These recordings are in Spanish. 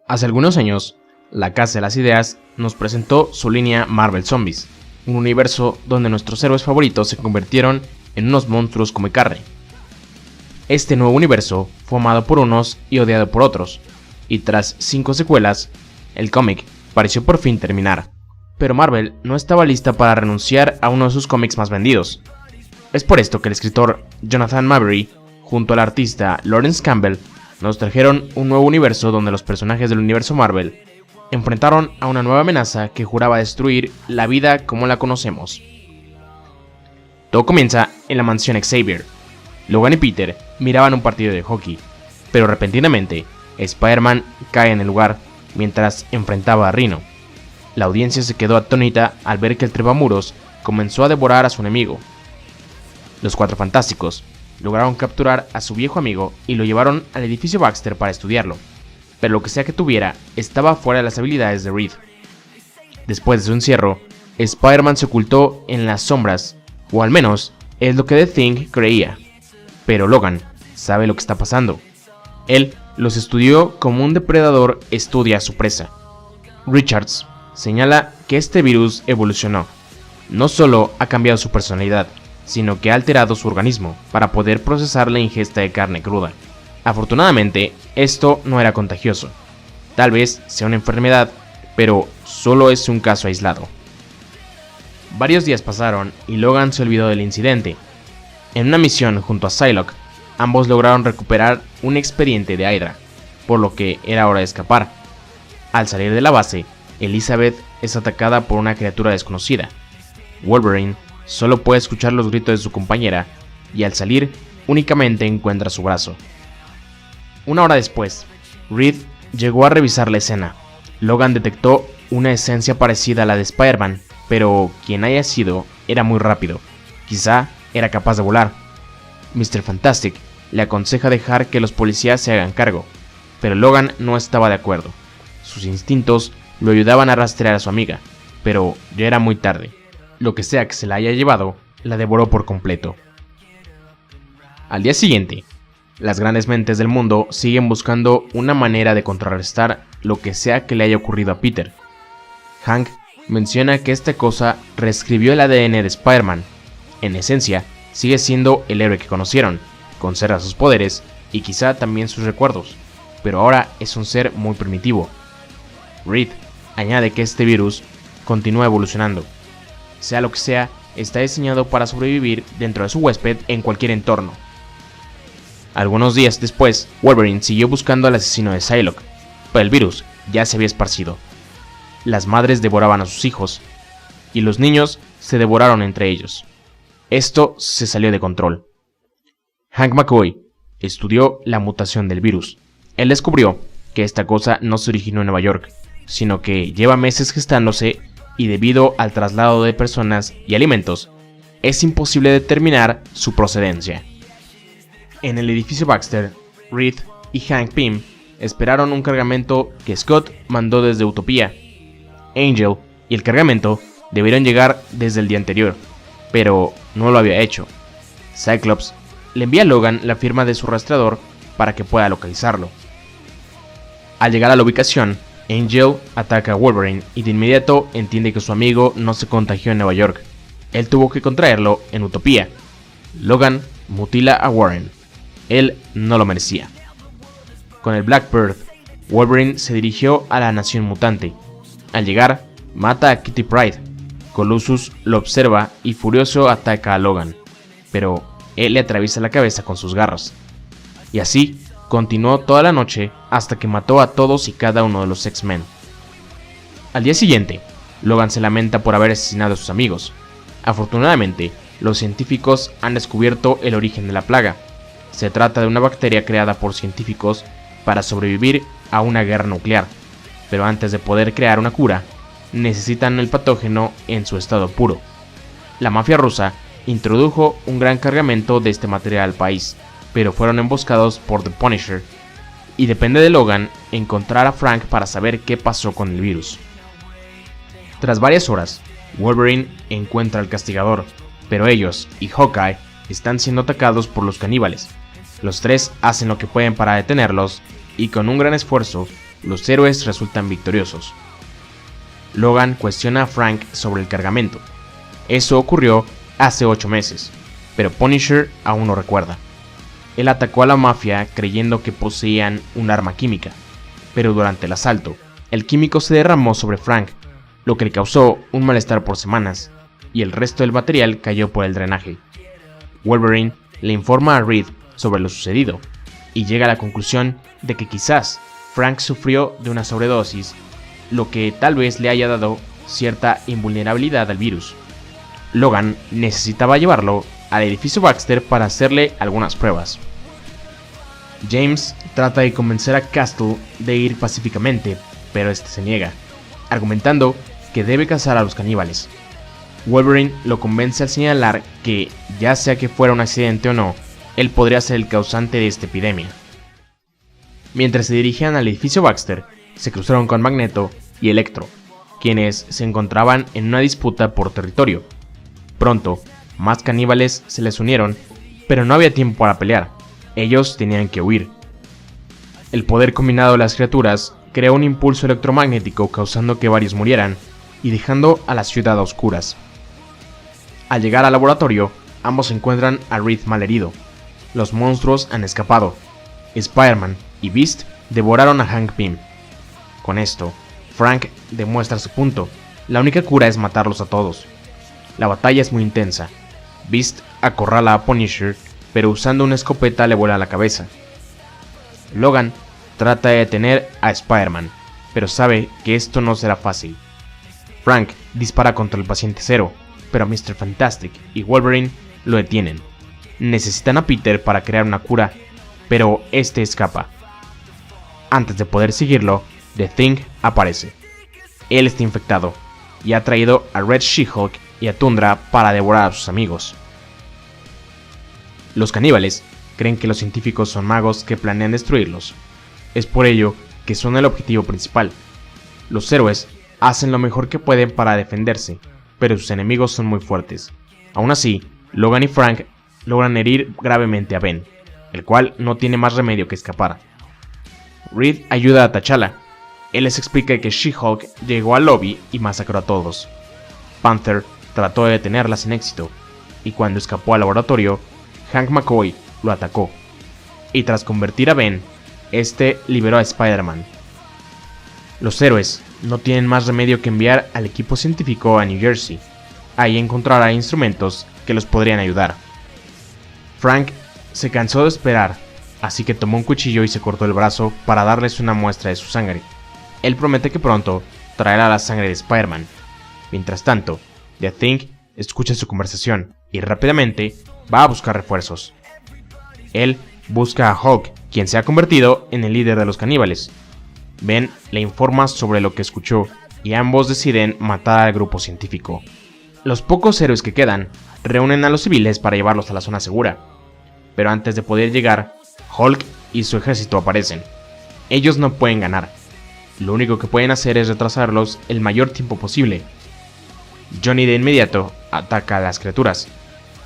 Hace algunos años, la Casa de las Ideas nos presentó su línea Marvel Zombies, un universo donde nuestros héroes favoritos se convirtieron en unos monstruos come carne. Este nuevo universo fue amado por unos y odiado por otros, y tras 5 secuelas, el cómic pareció por fin terminar. Pero Marvel no estaba lista para renunciar a uno de sus cómics más vendidos. Es por esto que el escritor Jonathan Maberry, junto al artista Lawrence Campbell, nos trajeron un nuevo universo donde los personajes del universo Marvel enfrentaron a una nueva amenaza que juraba destruir la vida como la conocemos. Todo comienza en la mansión Xavier. Logan y Peter miraban un partido de hockey, pero repentinamente Spider-Man cae en el lugar mientras enfrentaba a Rhino. La audiencia se quedó atónita al ver que el trepamuros comenzó a devorar a su enemigo. Los Cuatro Fantásticos lograron capturar a su viejo amigo y lo llevaron al edificio Baxter para estudiarlo, pero lo que sea que tuviera estaba fuera de las habilidades de Reed. Después de su encierro, Spider-Man se ocultó en las sombras, o al menos es lo que The Thing creía. Pero Logan sabe lo que está pasando. Él los estudió como un depredador estudia a su presa. Richards señala que este virus evolucionó. No solo ha cambiado su personalidad, sino que ha alterado su organismo para poder procesar la ingesta de carne cruda. Afortunadamente, esto no era contagioso. Tal vez sea una enfermedad, pero solo es un caso aislado. Varios días pasaron y Logan se olvidó del incidente. En una misión junto a Psylocke, ambos lograron recuperar un expediente de Hydra, por lo que era hora de escapar. Al salir de la base, Elizabeth es atacada por una criatura desconocida. Wolverine solo puede escuchar los gritos de su compañera y al salir únicamente encuentra su brazo. Una hora después, Reed llegó a revisar la escena. Logan detectó una esencia parecida a la de Spider-Man, pero quien haya sido era muy rápido. Quizá era capaz de volar. Mr. Fantastic le aconseja dejar que los policías se hagan cargo, pero Logan no estaba de acuerdo. Sus instintos lo ayudaban a rastrear a su amiga, pero ya era muy tarde. Lo que sea que se la haya llevado, la devoró por completo. Al día siguiente, las grandes mentes del mundo siguen buscando una manera de contrarrestar lo que sea que le haya ocurrido a Peter. Hank menciona que esta cosa reescribió el ADN de Spider-Man. En esencia, sigue siendo el héroe que conocieron, conserva sus poderes y quizá también sus recuerdos, pero ahora es un ser muy primitivo. Reed añade que este virus continúa evolucionando. Sea lo que sea, está diseñado para sobrevivir dentro de su huésped en cualquier entorno. Algunos días después, Wolverine siguió buscando al asesino de Psylocke, pero el virus ya se había esparcido. Las madres devoraban a sus hijos, y los niños se devoraron entre ellos. Esto se salió de control. Hank McCoy estudió la mutación del virus. Él descubrió que esta cosa no se originó en Nueva York, sino que lleva meses gestándose y debido al traslado de personas y alimentos, es imposible determinar su procedencia. En el edificio Baxter, Reed y Hank Pym esperaron un cargamento que Scott mandó desde Utopía. Angel y el cargamento debieron llegar desde el día anterior, pero no lo había hecho. Cyclops le envía a Logan la firma de su rastreador para que pueda localizarlo. Al llegar a la ubicación, Angel ataca a Wolverine y de inmediato entiende que su amigo no se contagió en Nueva York. Él tuvo que contraerlo en Utopía. Logan mutila a Warren. Él no lo merecía. Con el Blackbird, Wolverine se dirigió a la Nación Mutante. Al llegar, mata a Kitty Pryde. Colossus lo observa y furioso ataca a Logan, pero él le atraviesa la cabeza con sus garras. Y así continuó toda la noche hasta que mató a todos y cada uno de los X-Men. Al día siguiente, Logan se lamenta por haber asesinado a sus amigos. Afortunadamente, los científicos han descubierto el origen de la plaga. Se trata de una bacteria creada por científicos para sobrevivir a una guerra nuclear, pero antes de poder crear una cura, necesitan el patógeno en su estado puro. La mafia rusa introdujo un gran cargamento de este material al país, pero fueron emboscados por The Punisher, y depende de Logan encontrar a Frank para saber qué pasó con el virus. Tras varias horas, Wolverine encuentra al castigador, pero ellos y Hawkeye están siendo atacados por los caníbales. Los tres hacen lo que pueden para detenerlos, y con un gran esfuerzo, los héroes resultan victoriosos. Logan cuestiona a Frank sobre el cargamento. Eso ocurrió hace 8 meses, pero Punisher aún lo recuerda. Él atacó a la mafia creyendo que poseían un arma química, pero durante el asalto, el químico se derramó sobre Frank, lo que le causó un malestar por semanas, y el resto del material cayó por el drenaje. Wolverine le informa a Reed sobre lo sucedido, y llega a la conclusión de que quizás Frank sufrió de una sobredosis, lo que tal vez le haya dado cierta invulnerabilidad al virus. Logan necesitaba llevarlo al edificio Baxter para hacerle algunas pruebas. James trata de convencer a Castle de ir pacíficamente, pero este se niega, argumentando que debe cazar a los caníbales. Wolverine lo convence al señalar que, ya sea que fuera un accidente o no, él podría ser el causante de esta epidemia. Mientras se dirigían al edificio Baxter, se cruzaron con Magneto y Electro, quienes se encontraban en una disputa por territorio. Pronto, más caníbales se les unieron, pero no había tiempo para pelear, ellos tenían que huir. El poder combinado de las criaturas creó un impulso electromagnético causando que varios murieran y dejando a la ciudad a oscuras. Al llegar al laboratorio, ambos encuentran a Reed malherido. Los monstruos han escapado. Spider-Man y Beast devoraron a Hank Pym. Con esto, Frank demuestra su punto. La única cura es matarlos a todos. La batalla es muy intensa. Beast acorrala a Punisher, pero usando una escopeta le vuela la cabeza. Logan trata de detener a Spider-Man, pero sabe que esto no será fácil. Frank dispara contra el paciente cero, pero Mr. Fantastic y Wolverine lo detienen. Necesitan a Peter para crear una cura, pero este escapa. Antes de poder seguirlo, The Thing aparece. Él está infectado y ha traído a Red She-Hulk y a Tundra para devorar a sus amigos. Los caníbales creen que los científicos son magos que planean destruirlos. Es por ello que son el objetivo principal. Los héroes hacen lo mejor que pueden para defenderse, pero sus enemigos son muy fuertes. Aún así, Logan y Frank logran herir gravemente a Ben, el cual no tiene más remedio que escapar. Reed ayuda a T'Challa. Él les explica que She-Hulk llegó al lobby y masacró a todos. Panther trató de detenerla sin éxito, y cuando escapó al laboratorio, Hank McCoy lo atacó, y tras convertir a Ben, este liberó a Spider-Man. Los héroes no tienen más remedio que enviar al equipo científico a New Jersey. Ahí encontrará instrumentos que los podrían ayudar. Frank se cansó de esperar, así que tomó un cuchillo y se cortó el brazo para darles una muestra de su sangre. Él promete que pronto traerá la sangre de Spider-Man. Mientras tanto, The Thing escucha su conversación y rápidamente va a buscar refuerzos. Él busca a Hulk, quien se ha convertido en el líder de los caníbales. Ben le informa sobre lo que escuchó y ambos deciden matar al grupo científico. Los pocos héroes que quedan reúnen a los civiles para llevarlos a la zona segura, pero antes de poder llegar, Hulk y su ejército aparecen. Ellos no pueden ganar. Lo único que pueden hacer es retrasarlos el mayor tiempo posible. Johnny de inmediato ataca a las criaturas,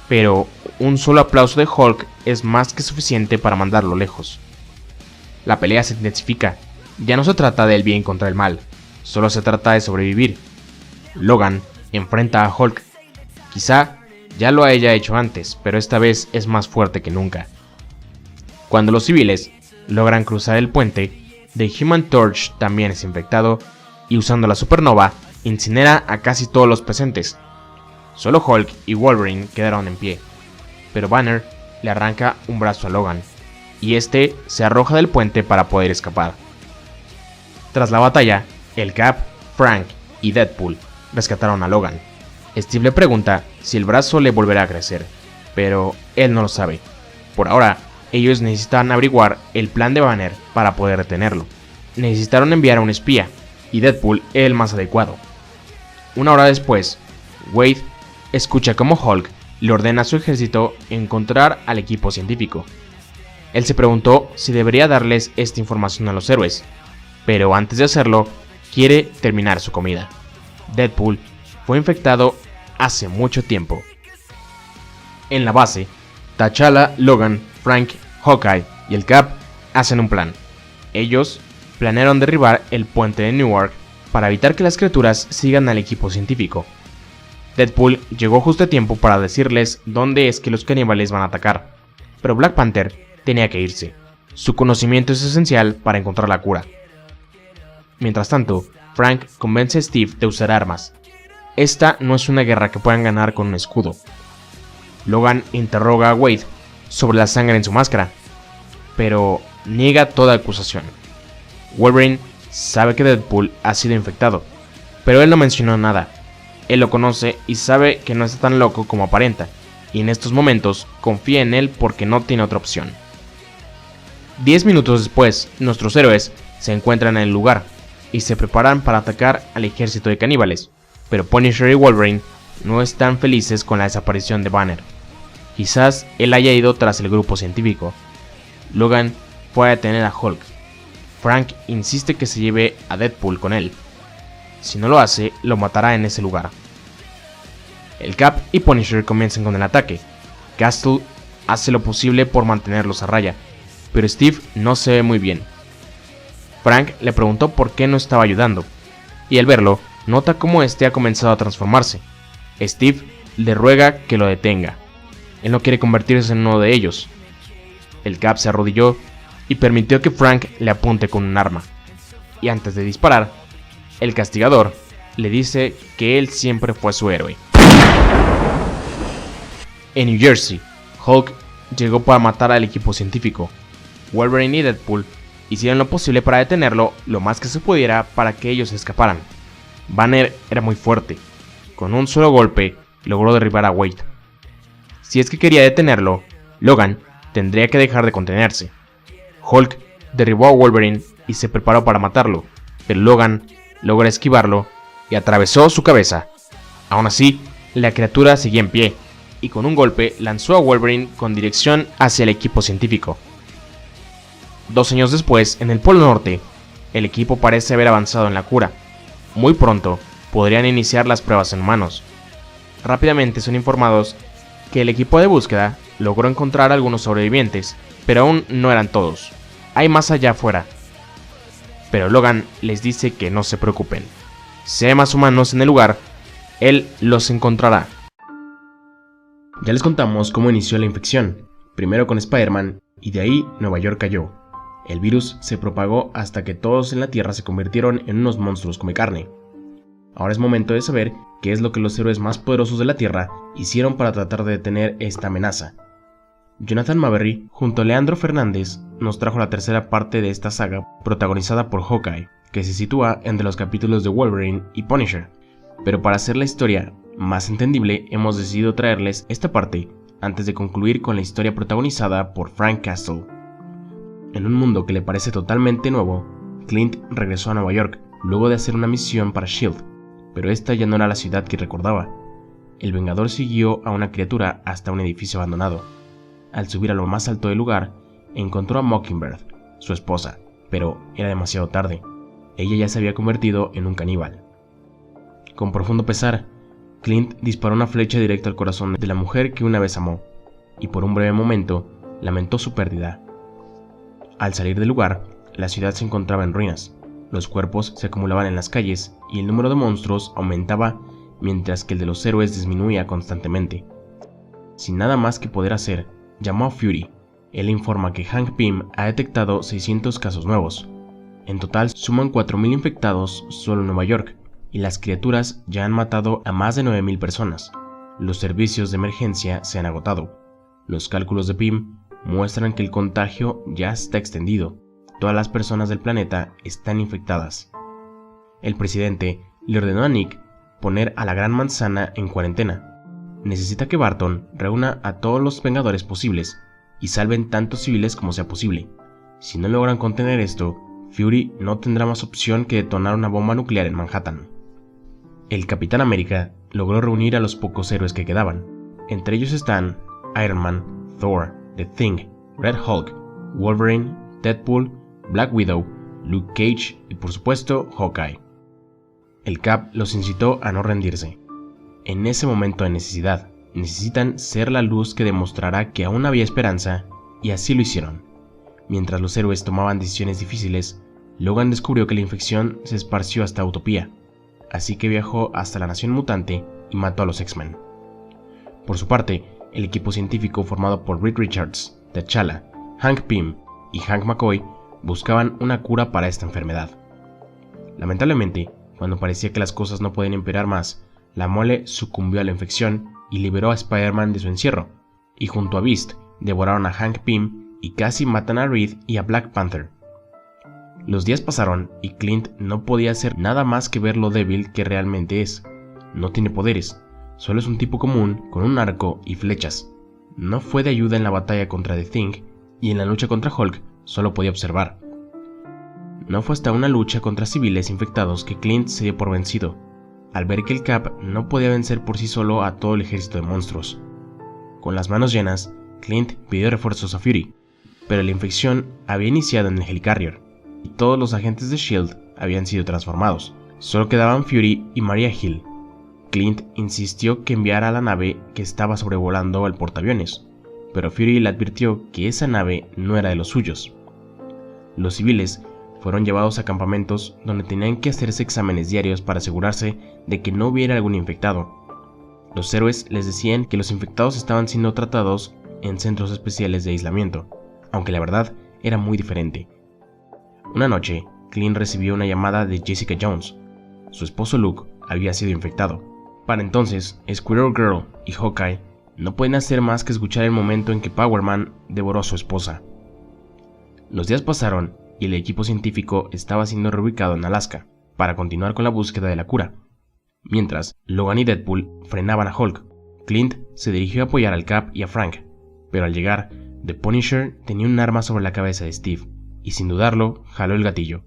pero un solo aplauso de Hulk es más que suficiente para mandarlo lejos. La pelea se intensifica. Ya no se trata del bien contra el mal, solo se trata de sobrevivir. Logan enfrenta a Hulk. Quizá ya lo haya hecho antes, pero esta vez es más fuerte que nunca. Cuando los civiles logran cruzar el puente, The Human Torch también es infectado y usando la supernova incinera a casi todos los presentes. Solo Hulk y Wolverine quedaron en pie, pero Banner le arranca un brazo a Logan y este se arroja del puente para poder escapar. Tras la batalla, el Cap, Frank y Deadpool rescataron a Logan. Steve le pregunta si el brazo le volverá a crecer, pero él no lo sabe. Por ahora, ellos necesitan averiguar el plan de Banner para poder detenerlo. Necesitaron enviar a un espía, y Deadpool es el más adecuado. Una hora después, Wade escucha cómo Hulk le ordena a su ejército encontrar al equipo científico. Él se preguntó si debería darles esta información a los héroes, pero antes de hacerlo, quiere terminar su comida. Deadpool fue infectado hace mucho tiempo. En la base, T'Challa, Logan, Frank, Hawkeye y el Cap hacen un plan. Ellos planearon derribar el puente de Newark para evitar que las criaturas sigan al equipo científico. Deadpool llegó justo a tiempo para decirles dónde es que los caníbales van a atacar, pero Black Panther tenía que irse. Su conocimiento es esencial para encontrar la cura. Mientras tanto, Frank convence a Steve de usar armas. Esta no es una guerra que puedan ganar con un escudo. Logan interroga a Wade sobre la sangre en su máscara, pero niega toda acusación. Wolverine sabe que Deadpool ha sido infectado, pero él no mencionó nada. Él lo conoce y sabe que no está tan loco como aparenta, y en estos momentos confía en él porque no tiene otra opción. 10 minutos después, nuestros héroes se encuentran en el lugar y se preparan para atacar al ejército de caníbales, pero Punisher y Wolverine no están felices con la desaparición de Banner. Quizás él haya ido tras el grupo científico. Logan fue a detener a Hulk. Frank insiste que se lleve a Deadpool con él. Si no lo hace, lo matará en ese lugar. El Cap y Punisher comienzan con el ataque. Castle hace lo posible por mantenerlos a raya, pero Steve no se ve muy bien. Frank le preguntó por qué no estaba ayudando, y al verlo, nota cómo este ha comenzado a transformarse. Steve le ruega que lo detenga. Él no quiere convertirse en uno de ellos. El Cap se arrodilló y permitió que Frank le apunte con un arma. Y antes de disparar, el castigador le dice que él siempre fue su héroe. En New Jersey, Hulk llegó para matar al equipo científico. Wolverine y Deadpool hicieron lo posible para detenerlo lo más que se pudiera para que ellos escaparan. Banner era muy fuerte. Con un solo golpe logró derribar a Wade. Si es que quería detenerlo, Logan tendría que dejar de contenerse. Hulk derribó a Wolverine y se preparó para matarlo, pero Logan logró esquivarlo y atravesó su cabeza. Aún así, la criatura seguía en pie, y con un golpe lanzó a Wolverine con dirección hacia el equipo científico. 2 años después, en el Polo Norte, el equipo parece haber avanzado en la cura. Muy pronto, podrían iniciar las pruebas en humanos. Rápidamente son informados que el equipo de búsqueda logró encontrar a algunos sobrevivientes, pero aún no eran todos. Hay más allá afuera. Pero Logan les dice que no se preocupen. Si hay más humanos en el lugar, él los encontrará. Ya les contamos cómo inició la infección, primero con Spider-Man, y de ahí Nueva York cayó. El virus se propagó hasta que todos en la Tierra se convirtieron en unos monstruos come carne. Ahora es momento de saber qué es lo que los héroes más poderosos de la Tierra hicieron para tratar de detener esta amenaza. Jonathan Maberry, junto a Leandro Fernández, nos trajo la tercera parte de esta saga protagonizada por Hawkeye, que se sitúa entre los capítulos de Wolverine y Punisher. Pero para hacer la historia más entendible, hemos decidido traerles esta parte antes de concluir con la historia protagonizada por Frank Castle. En un mundo que le parece totalmente nuevo, Clint regresó a Nueva York luego de hacer una misión para S.H.I.E.L.D., pero esta ya no era la ciudad que recordaba. El Vengador siguió a una criatura hasta un edificio abandonado. Al subir a lo más alto del lugar, encontró a Mockingbird, su esposa, pero era demasiado tarde. Ella ya se había convertido en un caníbal. Con profundo pesar, Clint disparó una flecha directa al corazón de la mujer que una vez amó, y por un breve momento lamentó su pérdida. Al salir del lugar, la ciudad se encontraba en ruinas. Los cuerpos se acumulaban en las calles y el número de monstruos aumentaba mientras que el de los héroes disminuía constantemente. Sin nada más que poder hacer, llamó a Fury. Él informa que Hank Pym ha detectado 600 casos nuevos. En total suman 4.000 infectados solo en Nueva York, y las criaturas ya han matado a más de 9.000 personas. Los servicios de emergencia se han agotado. Los cálculos de Pym muestran que el contagio ya está extendido. Todas las personas del planeta están infectadas. El presidente le ordenó a Nick poner a la Gran Manzana en cuarentena. Necesita que Barton reúna a todos los Vengadores posibles y salven tantos civiles como sea posible. Si no logran contener esto, Fury no tendrá más opción que detonar una bomba nuclear en Manhattan. El Capitán América logró reunir a los pocos héroes que quedaban. Entre ellos están Iron Man, Thor, The Thing, Red Hulk, Wolverine, Deadpool, Black Widow, Luke Cage y por supuesto Hawkeye. El Cap los incitó a no rendirse. En ese momento de necesidad, necesitan ser la luz que demostrará que aún había esperanza, y así lo hicieron. Mientras los héroes tomaban decisiones difíciles, Logan descubrió que la infección se esparció hasta Utopía, así que viajó hasta la Nación Mutante y mató a los X-Men. Por su parte, el equipo científico formado por Reed Richards, T'Challa, Hank Pym y Hank McCoy buscaban una cura para esta enfermedad. Lamentablemente, cuando parecía que las cosas no podían empeorar más, la Mole sucumbió a la infección y liberó a Spider-Man de su encierro, y junto a Beast devoraron a Hank Pym y casi matan a Reed y a Black Panther. Los días pasaron y Clint no podía hacer nada más que ver lo débil que realmente es. No tiene poderes, solo es un tipo común con un arco y flechas. No fue de ayuda en la batalla contra The Thing y en la lucha contra Hulk solo podía observar. No fue hasta una lucha contra civiles infectados que Clint se dio por vencido, al ver que el Cap no podía vencer por sí solo a todo el ejército de monstruos. Con las manos llenas, Clint pidió refuerzos a Fury, pero la infección había iniciado en el Helicarrier, y todos los agentes de S.H.I.E.L.D. habían sido transformados. Solo quedaban Fury y Maria Hill. Clint insistió que enviara a la nave que estaba sobrevolando el portaaviones, pero Fury le advirtió que esa nave no era de los suyos. Los civiles fueron llevados a campamentos donde tenían que hacerse exámenes diarios para asegurarse de que no hubiera algún infectado. Los héroes les decían que los infectados estaban siendo tratados en centros especiales de aislamiento, aunque la verdad era muy diferente. Una noche, Clint recibió una llamada de Jessica Jones. Su esposo Luke había sido infectado. Para entonces, Squirrel Girl y Hawkeye no pueden hacer más que escuchar el momento en que Power Man devoró a su esposa. Los días pasaron y el equipo científico estaba siendo reubicado en Alaska para continuar con la búsqueda de la cura. Mientras, Logan y Deadpool frenaban a Hulk. Clint se dirigió a apoyar al Cap y a Frank, pero al llegar, The Punisher tenía un arma sobre la cabeza de Steve, y sin dudarlo, jaló el gatillo.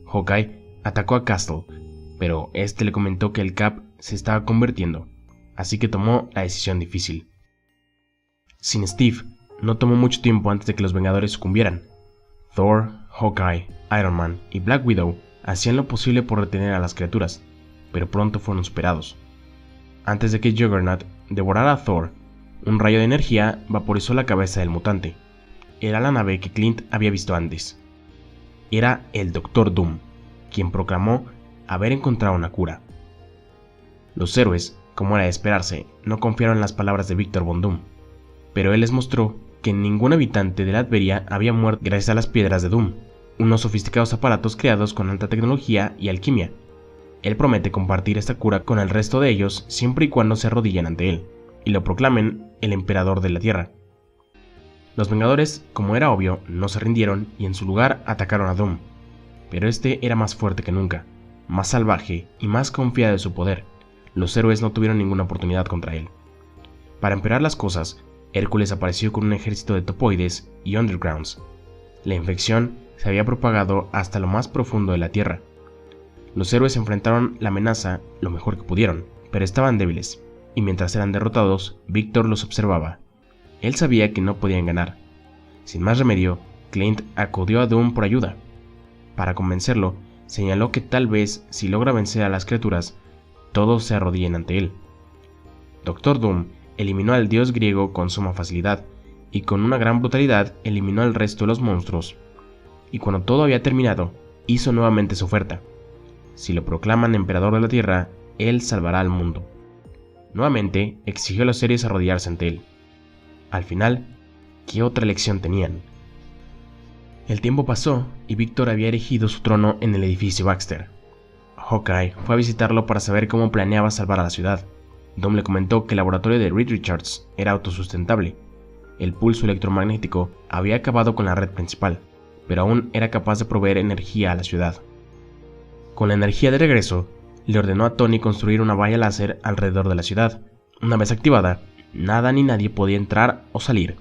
Hawkeye atacó a Castle, pero este le comentó que el Cap se estaba convirtiendo, así que tomó la decisión difícil. Sin Steve, no tomó mucho tiempo antes de que los Vengadores sucumbieran. Thor, Hawkeye, Iron Man y Black Widow hacían lo posible por retener a las criaturas, pero pronto fueron superados. Antes de que Juggernaut devorara a Thor, un rayo de energía vaporizó la cabeza del mutante. Era la nave que Clint había visto antes. Era el Doctor Doom, quien proclamó haber encontrado una cura. Los héroes, como era de esperarse, no confiaron en las palabras de Victor Von Doom, pero él les mostró que ningún habitante de Latveria había muerto gracias a las piedras de Doom, unos sofisticados aparatos creados con alta tecnología y alquimia. Él promete compartir esta cura con el resto de ellos siempre y cuando se arrodillen ante él, y lo proclamen el emperador de la Tierra. Los Vengadores, como era obvio, no se rindieron y en su lugar atacaron a Doom, pero este era más fuerte que nunca, más salvaje y más confiado de su poder. Los héroes no tuvieron ninguna oportunidad contra él. Para empeorar las cosas, Hércules apareció con un ejército de topoides y undergrounds. La infección se había propagado hasta lo más profundo de la Tierra. Los héroes enfrentaron la amenaza lo mejor que pudieron, pero estaban débiles, y mientras eran derrotados, Victor los observaba. Él sabía que no podían ganar. Sin más remedio, Clint acudió a Doom por ayuda. Para convencerlo, señaló que tal vez, si logra vencer a las criaturas, todos se arrodillen ante él. Doctor Doom eliminó al dios griego con suma facilidad, y con una gran brutalidad eliminó al resto de los monstruos. Y cuando todo había terminado, hizo nuevamente su oferta. Si lo proclaman emperador de la Tierra, él salvará al mundo. Nuevamente, exigió a los héroes arrodillarse ante él. Al final, ¿qué otra elección tenían? El tiempo pasó y Victor había erigido su trono en el edificio Baxter. Hawkeye fue a visitarlo para saber cómo planeaba salvar a la ciudad. Doom le comentó que el laboratorio de Reed Richards era autosustentable. El pulso electromagnético había acabado con la red principal, pero aún era capaz de proveer energía a la ciudad. Con la energía de regreso, le ordenó a Tony construir una valla láser alrededor de la ciudad. Una vez activada, nada ni nadie podía entrar o salir.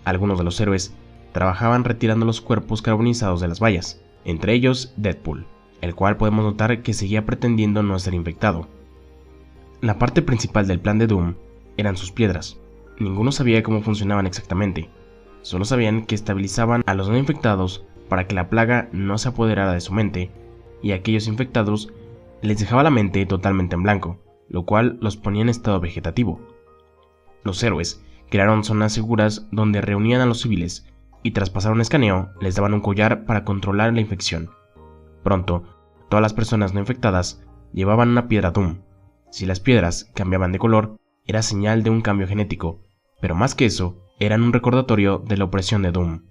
Algunos de los héroes trabajaban retirando los cuerpos carbonizados de las vallas, entre ellos Deadpool, el cual podemos notar que seguía pretendiendo no ser infectado. La parte principal del plan de Doom eran sus piedras. Ninguno sabía cómo funcionaban exactamente, solo sabían que estabilizaban a los no infectados para que la plaga no se apoderara de su mente, y a aquellos infectados les dejaba la mente totalmente en blanco, lo cual los ponía en estado vegetativo. Los héroes crearon zonas seguras donde reunían a los civiles, y tras pasar un escaneo les daban un collar para controlar la infección. Pronto, todas las personas no infectadas llevaban una piedra Doom. Si las piedras cambiaban de color, era señal de un cambio genético, pero más que eso, eran un recordatorio de la opresión de Doom.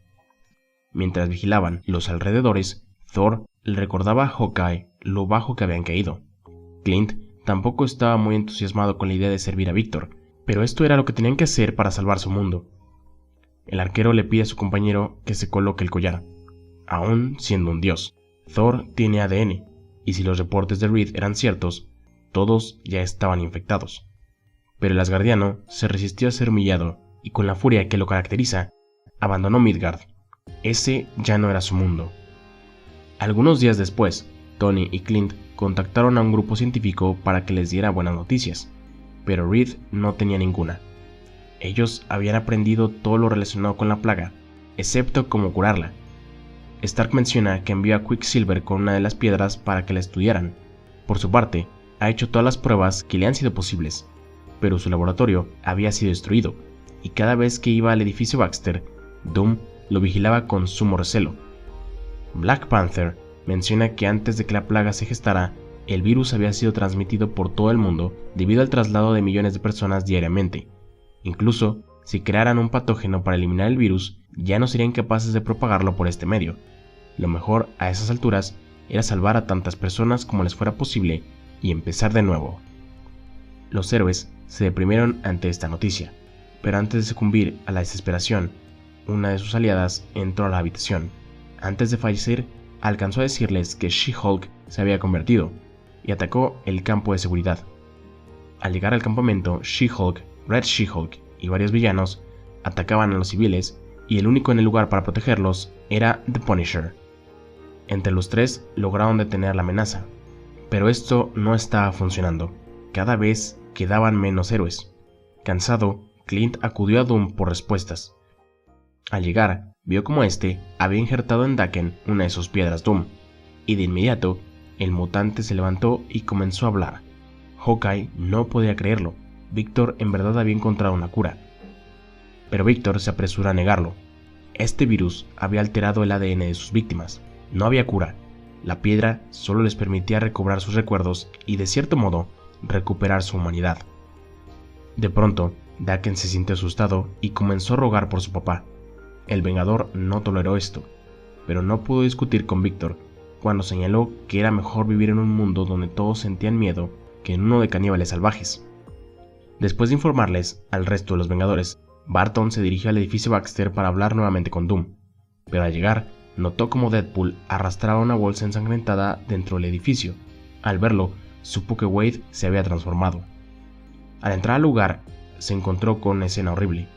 Mientras vigilaban los alrededores, Thor le recordaba a Hawkeye lo bajo que habían caído. Clint tampoco estaba muy entusiasmado con la idea de servir a Victor, pero esto era lo que tenían que hacer para salvar su mundo. El arquero le pide a su compañero que se coloque el collar. Aún siendo un dios, Thor tiene ADN, y si los reportes de Reed eran ciertos, todos ya estaban infectados. Pero el Asgardiano se resistió a ser humillado, y con la furia que lo caracteriza, abandonó Midgard. Ese ya no era su mundo. Algunos días después, Tony y Clint contactaron a un grupo científico para que les diera buenas noticias, pero Reed no tenía ninguna. Ellos habían aprendido todo lo relacionado con la plaga, excepto cómo curarla. Stark menciona que envió a Quicksilver con una de las piedras para que la estudiaran. Por su parte, ha hecho todas las pruebas que le han sido posibles, pero su laboratorio había sido destruido, y cada vez que iba al edificio Baxter, Doom lo vigilaba con sumo recelo. Black Panther menciona que antes de que la plaga se gestara, el virus había sido transmitido por todo el mundo debido al traslado de millones de personas diariamente. Incluso, si crearan un patógeno para eliminar el virus, ya no serían capaces de propagarlo por este medio. Lo mejor a esas alturas era salvar a tantas personas como les fuera posible y empezar de nuevo. Los héroes se deprimieron ante esta noticia, pero antes de sucumbir a la desesperación, una de sus aliadas entró a la habitación. Antes de fallecer, alcanzó a decirles que She-Hulk se había convertido y atacó el campo de seguridad. Al llegar al campamento, She-Hulk, Red She-Hulk y varios villanos atacaban a los civiles y el único en el lugar para protegerlos era The Punisher. Entre los tres lograron detener la amenaza, pero esto no estaba funcionando. Cada vez quedaban menos héroes. Cansado, Clint acudió a Doom por respuestas. Al llegar, vio como este había injertado en Daken una de sus piedras Doom, y de inmediato, el mutante se levantó y comenzó a hablar. Hawkeye no podía creerlo. Victor en verdad había encontrado una cura. Pero Victor se apresuró a negarlo. Este virus había alterado el ADN de sus víctimas. No había cura. La piedra solo les permitía recobrar sus recuerdos y, de cierto modo, recuperar su humanidad. De pronto, Daken se sintió asustado y comenzó a rogar por su papá. El Vengador no toleró esto, pero no pudo discutir con Victor cuando señaló que era mejor vivir en un mundo donde todos sentían miedo que en uno de caníbales salvajes. Después de informarles al resto de los Vengadores, Barton se dirigió al edificio Baxter para hablar nuevamente con Doom, pero al llegar notó como Deadpool arrastraba una bolsa ensangrentada dentro del edificio. Al verlo, supo que Wade se había transformado. Al entrar al lugar, se encontró con una escena horrible.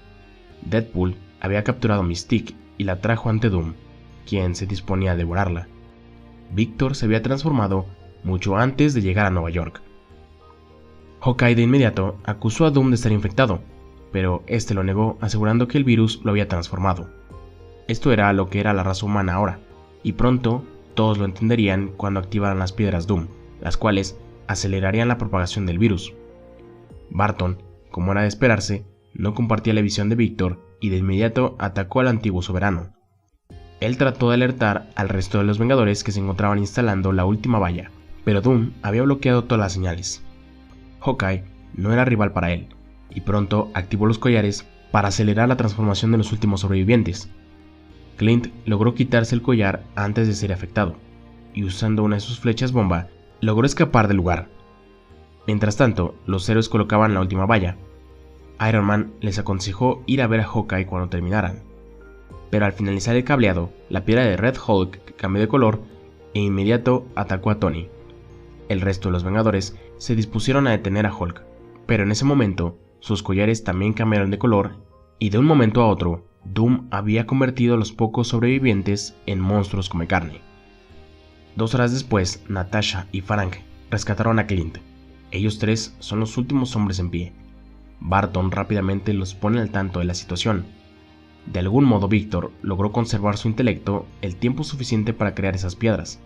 Deadpool había capturado a Mystique y la trajo ante Doom, quien se disponía a devorarla. Victor se había transformado mucho antes de llegar a Nueva York. Hawkeye de inmediato acusó a Doom de estar infectado, pero este lo negó asegurando que el virus lo había transformado. Esto era lo que era la raza humana ahora, y pronto todos lo entenderían cuando activaran las piedras Doom, las cuales acelerarían la propagación del virus. Barton, como era de esperarse, no compartía la visión de Victor y de inmediato atacó al antiguo soberano. Él trató de alertar al resto de los Vengadores que se encontraban instalando la última valla, pero Doom había bloqueado todas las señales. Hawkeye no era rival para él, y pronto activó los collares para acelerar la transformación de los últimos sobrevivientes. Clint logró quitarse el collar antes de ser afectado, y usando una de sus flechas bomba, logró escapar del lugar. Mientras tanto, los héroes colocaban la última valla. Iron Man les aconsejó ir a ver a Hawkeye cuando terminaran, pero al finalizar el cableado, la piedra de Red Hulk cambió de color e inmediato atacó a Tony. El resto de los Vengadores se dispusieron a detener a Hulk, pero en ese momento sus collares también cambiaron de color y de un momento a otro, Doom había convertido a los pocos sobrevivientes en monstruos come carne. 2 horas después, Natasha y Frank rescataron a Clint. Ellos tres son los últimos hombres en pie. Barton rápidamente los pone al tanto de la situación. De algún modo Victor logró conservar su intelecto el tiempo suficiente para crear esas piedras.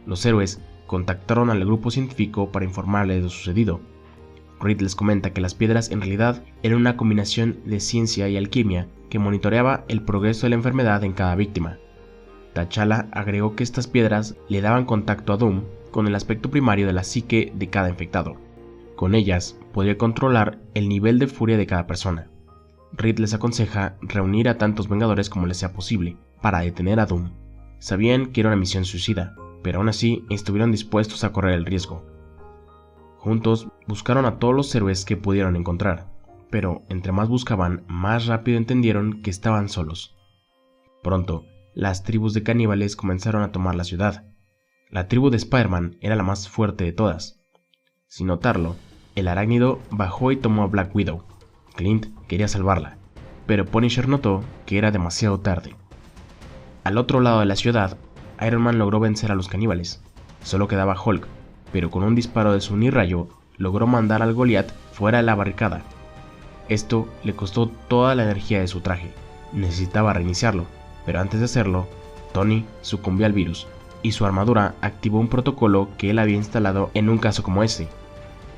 Los héroes contactaron al grupo científico para informarle de lo sucedido. Reed les comenta que las piedras en realidad eran una combinación de ciencia y alquimia que monitoreaba el progreso de la enfermedad en cada víctima. T'Challa agregó que estas piedras le daban contacto a Doom con el aspecto primario de la psique de cada infectado. Con ellas podría controlar el nivel de furia de cada persona. Reed les aconseja reunir a tantos Vengadores como les sea posible para detener a Doom. Sabían que era una misión suicida, pero aún así estuvieron dispuestos a correr el riesgo. Juntos buscaron a todos los héroes que pudieron encontrar, pero entre más buscaban, más rápido entendieron que estaban solos. Pronto, las tribus de caníbales comenzaron a tomar la ciudad. La tribu de Spider-Man era la más fuerte de todas. Sin notarlo, el arácnido bajó y tomó a Black Widow. Clint quería salvarla, pero Punisher notó que era demasiado tarde. Al otro lado de la ciudad, Iron Man logró vencer a los caníbales. Solo quedaba Hulk, pero con un disparo de su unirrayo logró mandar al Goliath fuera de la barricada. Esto le costó toda la energía de su traje. Necesitaba reiniciarlo, pero antes de hacerlo, Tony sucumbió al virus, y su armadura activó un protocolo que él había instalado en un caso como ese.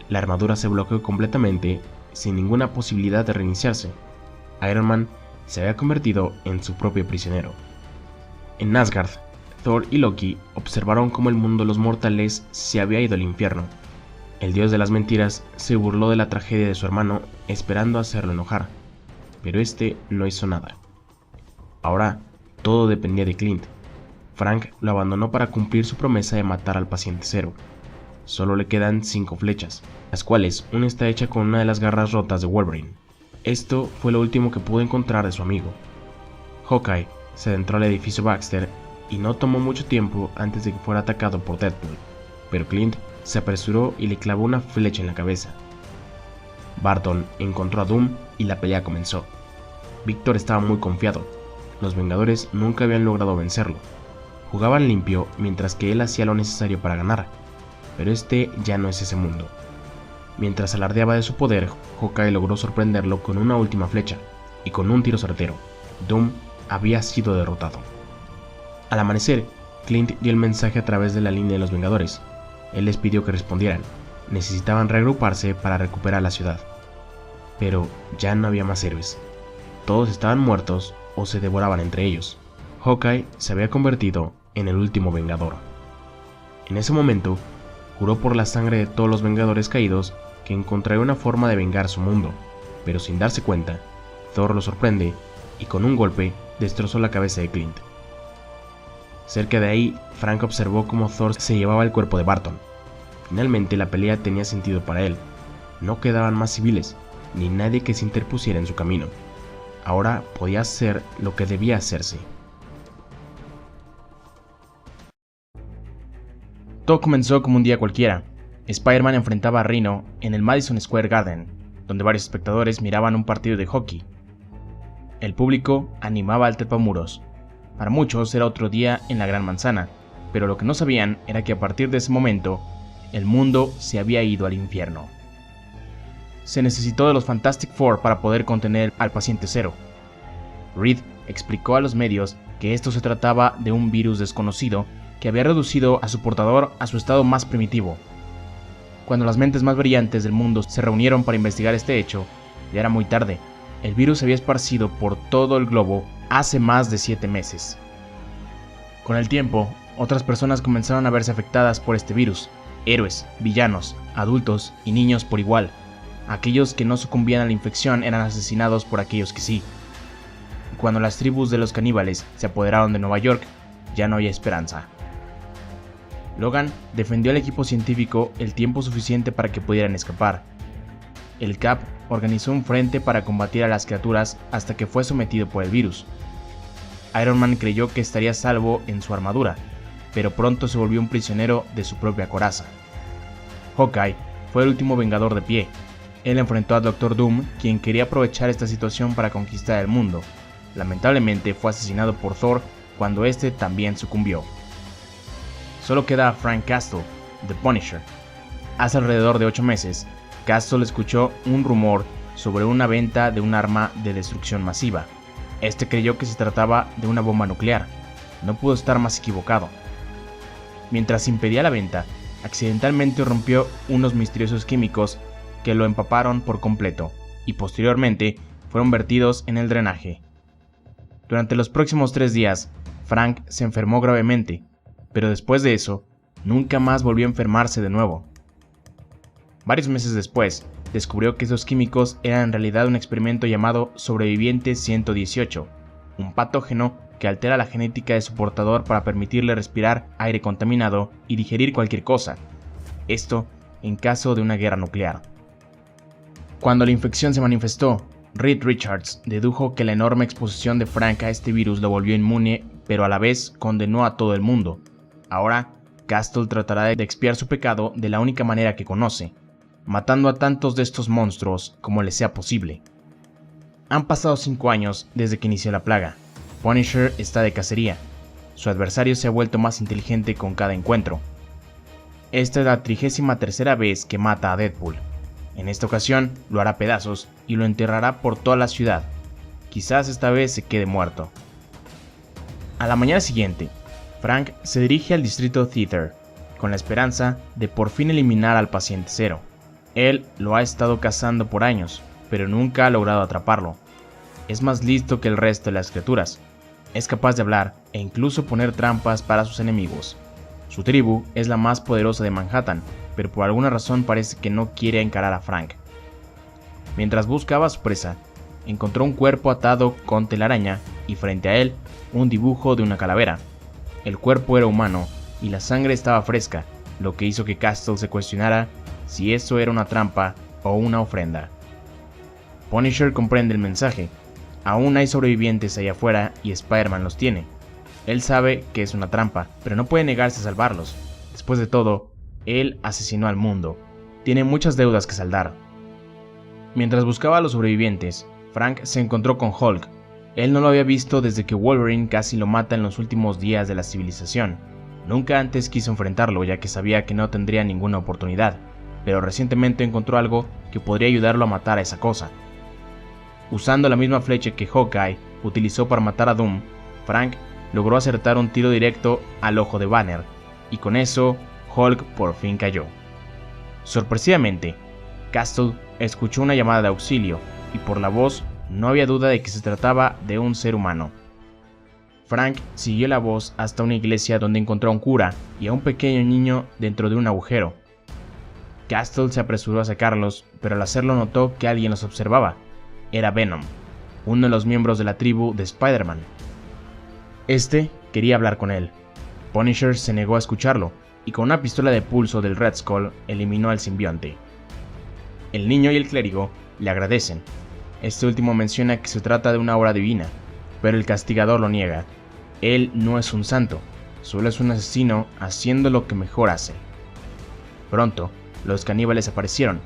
La armadura se bloqueó completamente, sin ninguna posibilidad de reiniciarse. Iron Man se había convertido en su propio prisionero. En Asgard, Thor y Loki observaron cómo el mundo de los mortales se había ido al infierno. El dios de las mentiras se burló de la tragedia de su hermano, esperando hacerlo enojar, pero este no hizo nada. Ahora, todo dependía de Clint. Frank lo abandonó para cumplir su promesa de matar al paciente cero. Solo le quedan 5 flechas, las cuales una está hecha con una de las garras rotas de Wolverine. Esto fue lo último que pudo encontrar de su amigo. Hawkeye se adentró al edificio Baxter y no tomó mucho tiempo antes de que fuera atacado por Deadpool, pero Clint se apresuró y le clavó una flecha en la cabeza. Barton encontró a Doom y la pelea comenzó. Victor estaba muy confiado. Los Vengadores nunca habían logrado vencerlo. Jugaban limpio mientras que él hacía lo necesario para ganar, pero este ya no es ese mundo. Mientras alardeaba de su poder, Hawkeye logró sorprenderlo con una última flecha, y con un tiro certero, Doom había sido derrotado. Al amanecer, Clint dio el mensaje a través de la línea de los Vengadores. Él les pidió que respondieran. Necesitaban reagruparse para recuperar la ciudad. Pero ya no había más héroes. Todos estaban muertos o se devoraban entre ellos. Hawkeye se había convertido en el último Vengador. En ese momento, juró por la sangre de todos los Vengadores caídos que encontraría una forma de vengar su mundo, pero sin darse cuenta, Thor lo sorprende y con un golpe destrozó la cabeza de Clint. Cerca de ahí, Frank observó cómo Thor se llevaba el cuerpo de Barton. Finalmente la pelea tenía sentido para él. No quedaban más civiles, ni nadie que se interpusiera en su camino. Ahora podía hacer lo que debía hacerse. Todo comenzó como un día cualquiera. Spider-Man enfrentaba a Rhino en el Madison Square Garden, donde varios espectadores miraban un partido de hockey. El público animaba al trepamuros. Para muchos era otro día en la Gran Manzana, pero lo que no sabían era que a partir de ese momento, el mundo se había ido al infierno. Se necesitó de los Fantastic Four para poder contener al paciente cero. Reed explicó a los medios que esto se trataba de un virus desconocido que había reducido a su portador a su estado más primitivo. Cuando las mentes más brillantes del mundo se reunieron para investigar este hecho, ya era muy tarde. El virus se había esparcido por todo el globo hace más de 7 meses. Con el tiempo, otras personas comenzaron a verse afectadas por este virus. Héroes, villanos, adultos y niños por igual. Aquellos que no sucumbían a la infección eran asesinados por aquellos que sí. Cuando las tribus de los caníbales se apoderaron de Nueva York, ya no había esperanza. Logan defendió al equipo científico el tiempo suficiente para que pudieran escapar. El Cap organizó un frente para combatir a las criaturas hasta que fue sometido por el virus. Iron Man creyó que estaría a salvo en su armadura, pero pronto se volvió un prisionero de su propia coraza. Hawkeye fue el último Vengador de pie. Él enfrentó a Doctor Doom, quien quería aprovechar esta situación para conquistar el mundo. Lamentablemente fue asesinado por Thor cuando este también sucumbió. Solo queda Frank Castle, The Punisher. Hace alrededor de 8 meses, Castle escuchó un rumor sobre una venta de un arma de destrucción masiva. Este creyó que se trataba de una bomba nuclear. No pudo estar más equivocado. Mientras impedía la venta, accidentalmente rompió unos misteriosos químicos que lo empaparon por completo y posteriormente fueron vertidos en el drenaje. Durante los próximos 3 días, Frank se enfermó gravemente, pero después de eso, nunca más volvió a enfermarse de nuevo. Varios meses después, descubrió que esos químicos eran en realidad un experimento llamado Sobreviviente 118, un patógeno que altera la genética de su portador para permitirle respirar aire contaminado y digerir cualquier cosa. Esto en caso de una guerra nuclear. Cuando la infección se manifestó, Reed Richards dedujo que la enorme exposición de Frank a este virus lo volvió inmune, pero a la vez condenó a todo el mundo. Ahora, Castle tratará de expiar su pecado de la única manera que conoce, matando a tantos de estos monstruos como le sea posible. Han pasado 5 años desde que inició la plaga. Punisher está de cacería. Su adversario se ha vuelto más inteligente con cada encuentro. Esta es la 33ª vez que mata a Deadpool. En esta ocasión lo hará pedazos y lo enterrará por toda la ciudad. Quizás esta vez se quede muerto. A la mañana siguiente, Frank se dirige al distrito Theater, con la esperanza de por fin eliminar al paciente cero. Él lo ha estado cazando por años, pero nunca ha logrado atraparlo. Es más listo que el resto de las criaturas. Es capaz de hablar e incluso poner trampas para sus enemigos. Su tribu es la más poderosa de Manhattan, pero por alguna razón parece que no quiere encarar a Frank. Mientras buscaba a su presa, encontró un cuerpo atado con telaraña y frente a él un dibujo de una calavera. El cuerpo era humano y la sangre estaba fresca, lo que hizo que Castle se cuestionara si eso era una trampa o una ofrenda. Punisher comprende el mensaje. Aún hay sobrevivientes allá afuera y Spider-Man los tiene. Él sabe que es una trampa, pero no puede negarse a salvarlos. Después de todo, él asesinó al mundo. Tiene muchas deudas que saldar. Mientras buscaba a los sobrevivientes, Frank se encontró con Hulk. Él no lo había visto desde que Wolverine casi lo mata en los últimos días de la civilización. Nunca antes quiso enfrentarlo ya que sabía que no tendría ninguna oportunidad, pero recientemente encontró algo que podría ayudarlo a matar a esa cosa. Usando la misma flecha que Hawkeye utilizó para matar a Doom, Frank logró acertar un tiro directo al ojo de Banner, y con eso Hulk por fin cayó. Sorpresivamente, Castle escuchó una llamada de auxilio, y por la voz no había duda de que se trataba de un ser humano. Frank siguió la voz hasta una iglesia donde encontró a un cura y a un pequeño niño dentro de un agujero. Castle se apresuró a sacarlos, pero al hacerlo notó que alguien los observaba. Era Venom, uno de los miembros de la tribu de Spider-Man. Este quería hablar con él. Punisher se negó a escucharlo, y con una pistola de pulso del Red Skull eliminó al simbionte. El niño y el clérigo le agradecen. Este último menciona que se trata de una obra divina, pero el castigador lo niega. Él no es un santo, solo es un asesino haciendo lo que mejor hace. Pronto, los caníbales aparecieron.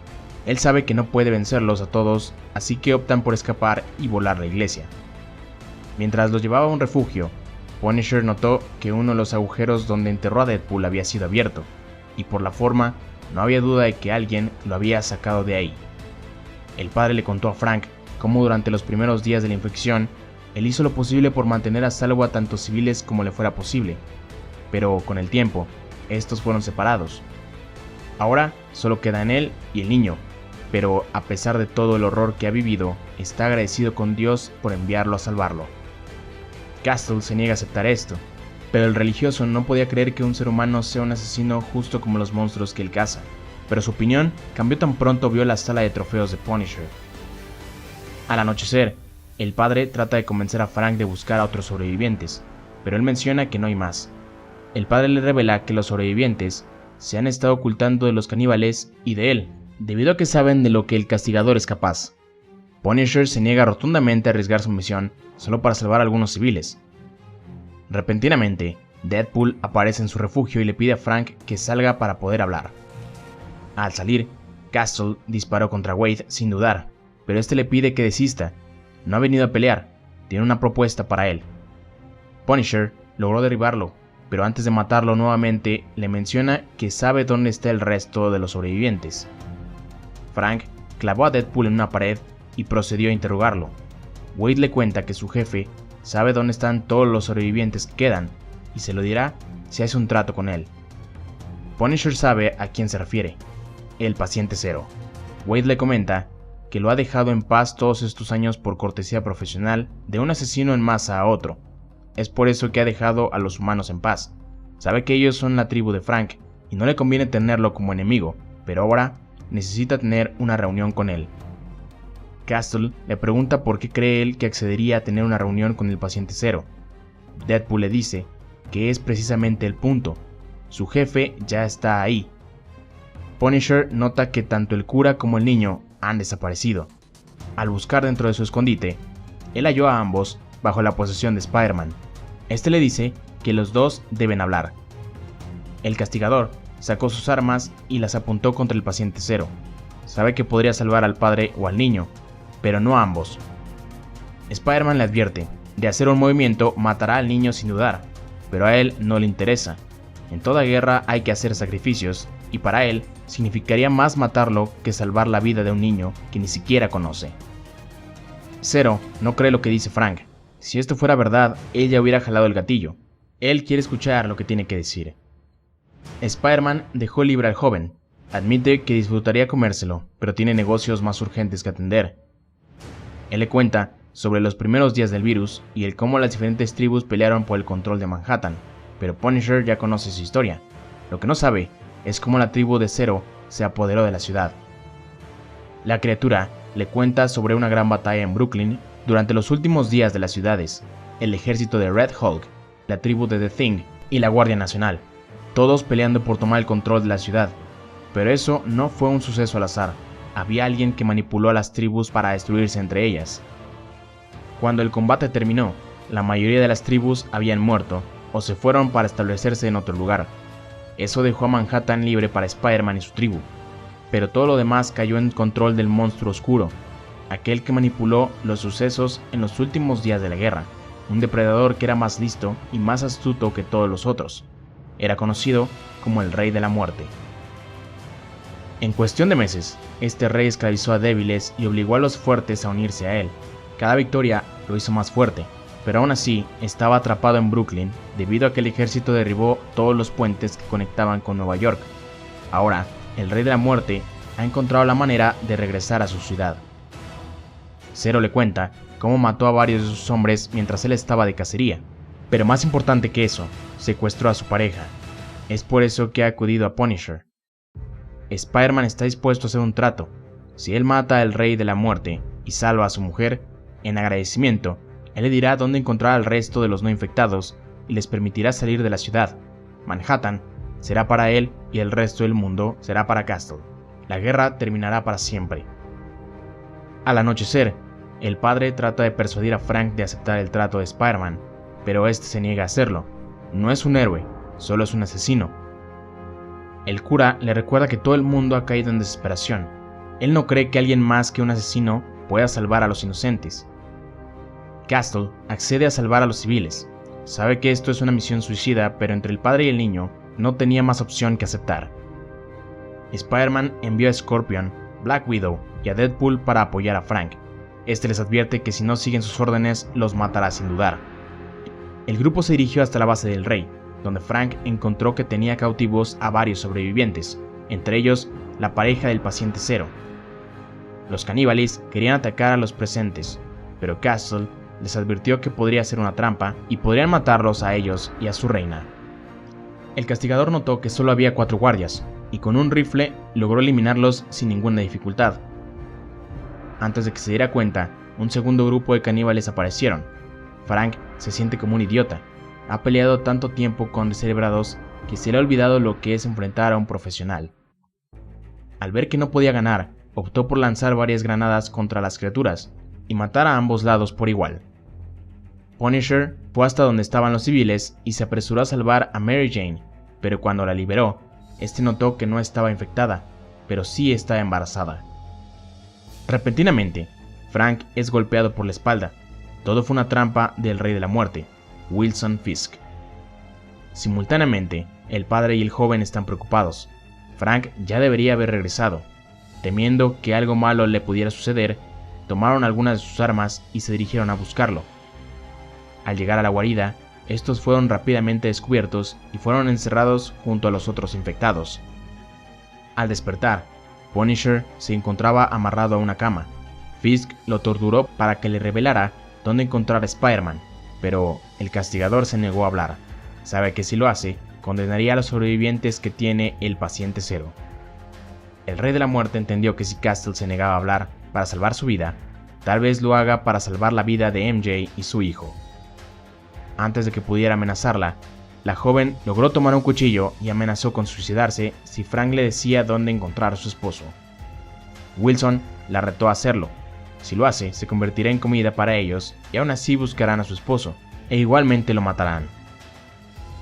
Él sabe que no puede vencerlos a todos, así que optan por escapar y volar la iglesia. Mientras los llevaba a un refugio, Punisher notó que uno de los agujeros donde enterró a Deadpool había sido abierto, y por la forma, no había duda de que alguien lo había sacado de ahí. El padre le contó a Frank cómo durante los primeros días de la infección, él hizo lo posible por mantener a salvo a tantos civiles como le fuera posible, pero con el tiempo, estos fueron separados. Ahora solo quedan él y el niño, pero a pesar de todo el horror que ha vivido, está agradecido con Dios por enviarlo a salvarlo. Castle se niega a aceptar esto, pero el religioso no podía creer que un ser humano sea un asesino justo como los monstruos que él caza, pero su opinión cambió tan pronto vio la sala de trofeos de Punisher. Al anochecer, el padre trata de convencer a Frank de buscar a otros sobrevivientes, pero él menciona que no hay más. El padre le revela que los sobrevivientes se han estado ocultando de los caníbales y de él, debido a que saben de lo que el castigador es capaz. Punisher se niega rotundamente a arriesgar su misión solo para salvar a algunos civiles. Repentinamente, Deadpool aparece en su refugio y le pide a Frank que salga para poder hablar. Al salir, Castle disparó contra Wade sin dudar, pero este le pide que desista. No ha venido a pelear, tiene una propuesta para él. Punisher logró derribarlo, pero antes de matarlo nuevamente le menciona que sabe dónde está el resto de los sobrevivientes. Frank clavó a Deadpool en una pared y procedió a interrogarlo. Wade le cuenta que su jefe sabe dónde están todos los sobrevivientes que quedan y se lo dirá si hace un trato con él. Punisher sabe a quién se refiere, el paciente cero. Wade le comenta que lo ha dejado en paz todos estos años por cortesía profesional de un asesino en masa a otro. Es por eso que ha dejado a los humanos en paz. Sabe que ellos son la tribu de Frank y no le conviene tenerlo como enemigo, pero ahora necesita tener una reunión con él. Castle le pregunta por qué cree él que accedería a tener una reunión con el paciente cero. Deadpool le dice que es precisamente el punto. Su jefe ya está ahí. Punisher nota que tanto el cura como el niño han desaparecido. Al buscar dentro de su escondite, él halló a ambos bajo la posesión de Spider-Man. Este le dice que los dos deben hablar. El castigador sacó sus armas y las apuntó contra el paciente cero. Sabe que podría salvar al padre o al niño, pero no a ambos. Spider-Man le advierte: de hacer un movimiento matará al niño sin dudar, pero a él no le interesa. En toda guerra hay que hacer sacrificios, y para él significaría más matarlo que salvar la vida de un niño que ni siquiera conoce. Zero no cree lo que dice Frank. Si esto fuera verdad, él ya hubiera jalado el gatillo. Él quiere escuchar lo que tiene que decir. Spider-Man dejó libre al joven. Admite que disfrutaría comérselo, pero tiene negocios más urgentes que atender. Él le cuenta sobre los primeros días del virus y el cómo las diferentes tribus pelearon por el control de Manhattan, pero Punisher ya conoce su historia. Lo que no sabe es cómo la tribu de Zero se apoderó de la ciudad. La criatura le cuenta sobre una gran batalla en Brooklyn durante los últimos días de las ciudades, el ejército de Red Hulk, la tribu de The Thing y la Guardia Nacional, todos peleando por tomar el control de la ciudad. Pero eso no fue un suceso al azar. Había alguien que manipuló a las tribus para destruirse entre ellas. Cuando el combate terminó, la mayoría de las tribus habían muerto o se fueron para establecerse en otro lugar. Eso dejó a Manhattan libre para Spider-Man y su tribu, pero todo lo demás cayó en control del monstruo oscuro, aquel que manipuló los sucesos en los últimos días de la guerra, un depredador que era más listo y más astuto que todos los otros. Era conocido como el Rey de la Muerte. En cuestión de meses, este rey esclavizó a débiles y obligó a los fuertes a unirse a él. Cada victoria lo hizo más fuerte, pero aún así estaba atrapado en Brooklyn debido a que el ejército derribó todos los puentes que conectaban con Nueva York. Ahora, el Rey de la Muerte ha encontrado la manera de regresar a su ciudad. Zero le cuenta cómo mató a varios de sus hombres mientras él estaba de cacería, pero más importante que eso, secuestró a su pareja. Es por eso que ha acudido a Punisher. Spider-Man está dispuesto a hacer un trato. Si él mata al Rey de la Muerte y salva a su mujer, en agradecimiento, él le dirá dónde encontrar al resto de los no infectados y les permitirá salir de la ciudad. Manhattan será para él y el resto del mundo será para Castle. La guerra terminará para siempre. Al anochecer, el padre trata de persuadir a Frank de aceptar el trato de Spider-Man, pero este se niega a hacerlo. No es un héroe, solo es un asesino. El cura le recuerda que todo el mundo ha caído en desesperación. Él no cree que alguien más que un asesino pueda salvar a los inocentes. Castle accede a salvar a los civiles. Sabe que esto es una misión suicida, pero entre el padre y el niño no tenía más opción que aceptar. Spider-Man envió a Scorpion, Black Widow y a Deadpool para apoyar a Frank. Este les advierte que si no siguen sus órdenes, los matará sin dudar. El grupo se dirigió hasta la base del rey, donde Frank encontró que tenía cautivos a varios sobrevivientes, entre ellos la pareja del paciente cero. Los caníbales querían atacar a los presentes, pero Castle les advirtió que podría ser una trampa y podrían matarlos a ellos y a su reina. El castigador notó que solo había 4 guardias, y con un rifle logró eliminarlos sin ninguna dificultad. Antes de que se diera cuenta, un segundo grupo de caníbales aparecieron. Frank se siente como un idiota. Ha peleado tanto tiempo con descerebrados que se le ha olvidado lo que es enfrentar a un profesional. Al ver que no podía ganar, optó por lanzar varias granadas contra las criaturas y matar a ambos lados por igual. Punisher fue hasta donde estaban los civiles y se apresuró a salvar a Mary Jane, pero cuando la liberó, este notó que no estaba infectada, pero sí estaba embarazada. Repentinamente, Frank es golpeado por la espalda. Todo fue una trampa del Rey de la Muerte, Wilson Fisk. Simultáneamente, el padre y el joven están preocupados. Frank ya debería haber regresado. Temiendo que algo malo le pudiera suceder, tomaron algunas de sus armas y se dirigieron a buscarlo. Al llegar a la guarida, estos fueron rápidamente descubiertos y fueron encerrados junto a los otros infectados. Al despertar, Punisher se encontraba amarrado a una cama. Fisk lo torturó para que le revelara dónde encontrar a Spider-Man, pero el castigador se negó a hablar. Sabe que si lo hace, condenaría a los sobrevivientes que tiene el paciente cero. El Rey de la Muerte entendió que si Castle se negaba a hablar para salvar su vida, tal vez lo haga para salvar la vida de MJ y su hijo. Antes de que pudiera amenazarla, la joven logró tomar un cuchillo y amenazó con suicidarse si Frank le decía dónde encontrar a su esposo. Wilson la retó a hacerlo. Si lo hace, se convertirá en comida para ellos y aún así buscarán a su esposo, e igualmente lo matarán.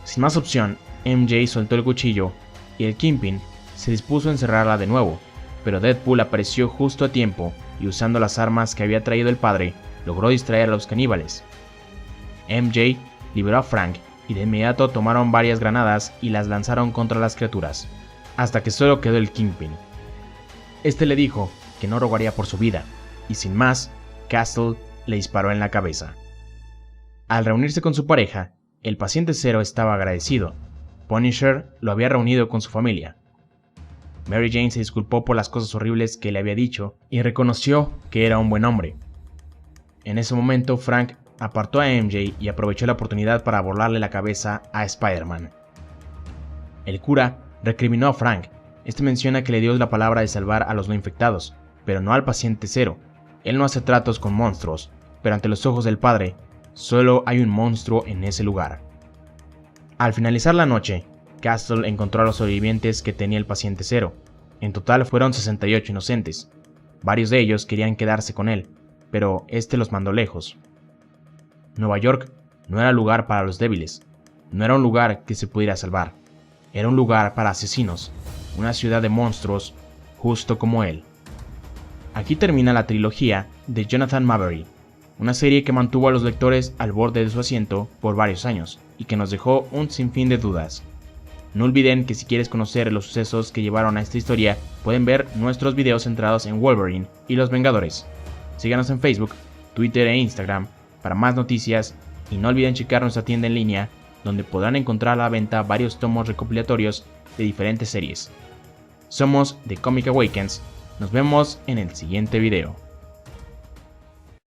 Sin más opción, MJ soltó el cuchillo y el Kingpin se dispuso a encerrarla de nuevo, pero Deadpool apareció justo a tiempo y usando las armas que había traído el padre, logró distraer a los caníbales. MJ liberó a Frank y de inmediato tomaron varias granadas y las lanzaron contra las criaturas, hasta que solo quedó el Kingpin. Este le dijo que no rogaría por su vida, y sin más, Castle le disparó en la cabeza. Al reunirse con su pareja, el paciente cero estaba agradecido. Punisher lo había reunido con su familia. Mary Jane se disculpó por las cosas horribles que le había dicho y reconoció que era un buen hombre. En ese momento, Frank apartó a MJ y aprovechó la oportunidad para volarle la cabeza a Spider-Man. El cura recriminó a Frank. Este menciona que le dio la palabra de salvar a los no infectados, pero no al paciente cero. Él no hace tratos con monstruos, pero ante los ojos del padre, solo hay un monstruo en ese lugar. Al finalizar la noche, Castle encontró a los sobrevivientes que tenía el paciente cero. En total fueron 68 inocentes. Varios de ellos querían quedarse con él, pero este los mandó lejos. Nueva York no era lugar para los débiles, no era un lugar que se pudiera salvar, era un lugar para asesinos, una ciudad de monstruos, justo como él. Aquí termina la trilogía de Jonathan Maberry, una serie que mantuvo a los lectores al borde de su asiento por varios años y que nos dejó un sinfín de dudas. No olviden que si quieres conocer los sucesos que llevaron a esta historia, pueden ver nuestros videos centrados en Wolverine y los Vengadores. Síganos en Facebook, Twitter e Instagram para más noticias y no olviden checar nuestra tienda en línea donde podrán encontrar a la venta varios tomos recopilatorios de diferentes series. Somos The Comic Awakens, nos vemos en el siguiente video.